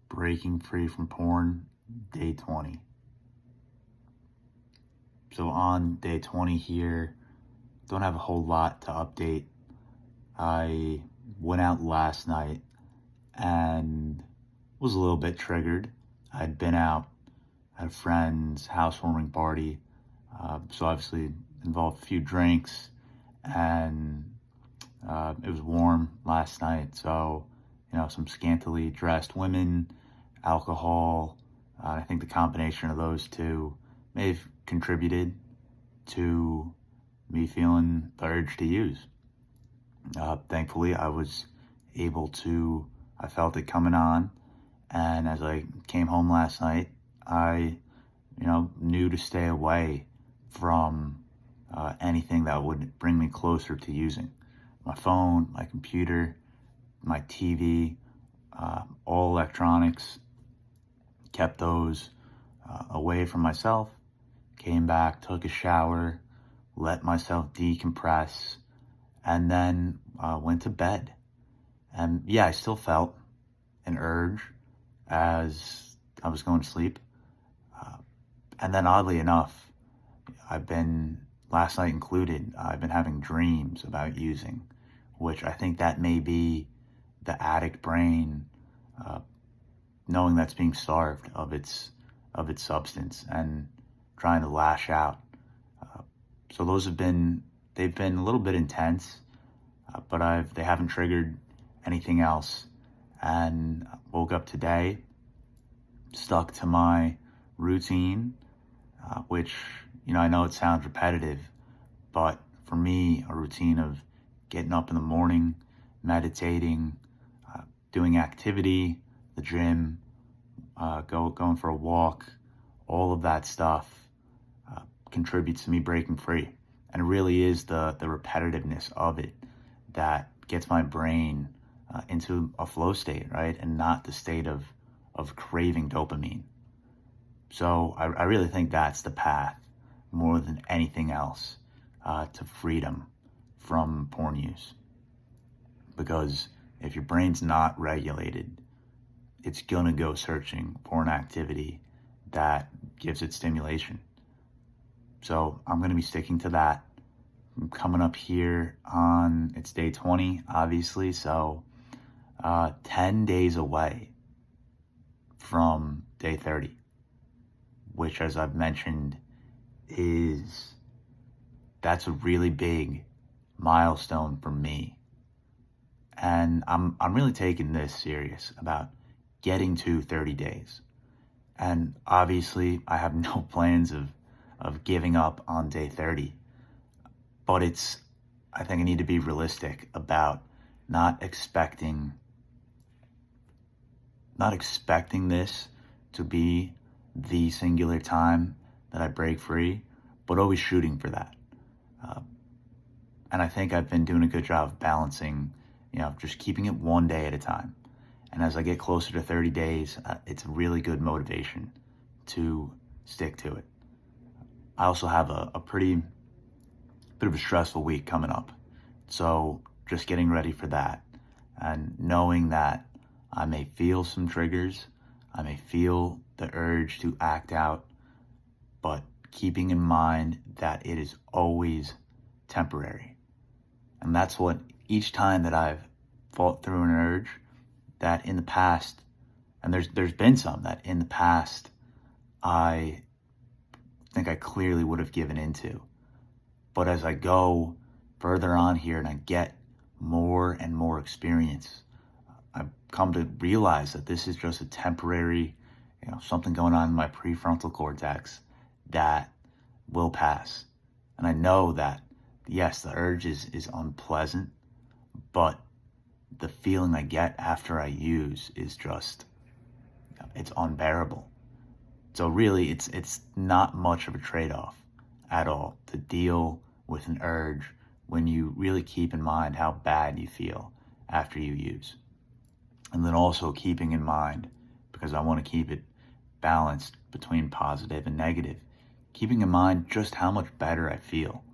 Breaking free from porn, day 20. So on day 20 here, don't have a whole lot to update. I went out last night and was a little bit triggered. I'd been out at a friend's housewarming party, so obviously involved a few drinks, and it was warm last night, so some scantily dressed women, alcohol. I think the combination of those two may have contributed to me feeling the urge to use. Thankfully, I felt it coming on, and as I came home last night, I, knew to stay away from anything that would bring me closer to using my phone, my computer, my TV, all electronics. Kept those away from myself. Came back, took a shower, let myself decompress, and then went to bed. And yeah, I still felt an urge as I was going to sleep. And then oddly enough, last night included, I've been having dreams about using, which I think that may be the addict brain knowing that's being starved of its substance and trying to lash out. So they've been a little bit intense, but they haven't triggered anything else. And woke up today, stuck to my routine, which, I know it sounds repetitive, but for me, a routine of getting up in the morning, meditating, doing activity, the gym, going for a walk, all of that stuff contributes to me breaking free. And it really is the repetitiveness of it that gets my brain into a flow state, right? And not the state of craving dopamine. So I really think that's the path more than anything else to freedom from porn use. Because if your brain's not regulated, it's gonna go searching for an activity that gives it stimulation. So I'm gonna be sticking to that. I'm coming up here it's day 20, obviously, so 10 days away from day 30, which, as I've mentioned, that's a really big milestone for me. And I'm really taking this serious about getting to 30 days. And obviously I have no plans of giving up on day 30, but I think I need to be realistic about not expecting this to be the singular time that I break free, but always shooting for that. And I think I've been doing a good job of balancing, just keeping it one day at a time. And as I get closer to 30 days, it's a really good motivation to stick to it. I also have a pretty bit of a stressful week coming up. So just getting ready for that and knowing that I may feel some triggers, I may feel the urge to act out, but keeping in mind that it is always temporary. And that's what each time that I've fought through an urge that in the past, and there's been some that in the past I think I clearly would have given into. But as I go further on here and I get more and more experience, I've come to realize that this is just a temporary, something going on in my prefrontal cortex that will pass. And I know that, yes, the urge is unpleasant, but the feeling I get after I use is just, it's unbearable. So really, it's not much of a trade-off at all to deal with an urge when you really keep in mind how bad you feel after you use. And then also keeping in mind, because I want to keep it balanced between positive and negative, keeping in mind just how much better I feel.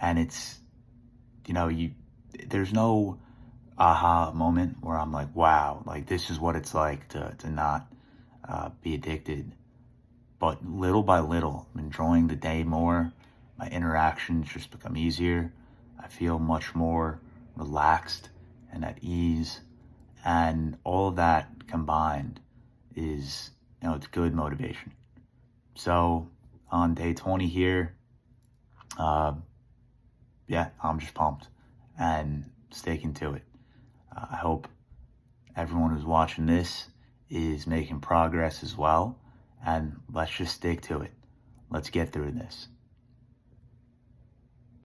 And it's, there's no aha moment where I'm like, wow, like this is what it's like to not be addicted. But little by little, I'm enjoying the day more. My interactions just become easier. I feel much more relaxed and at ease. And all of that combined is, it's good motivation. So on day 20 here, uh, yeah, I'm just pumped and sticking to it. I hope everyone who's watching this is making progress as well. And let's just stick to it. Let's get through this.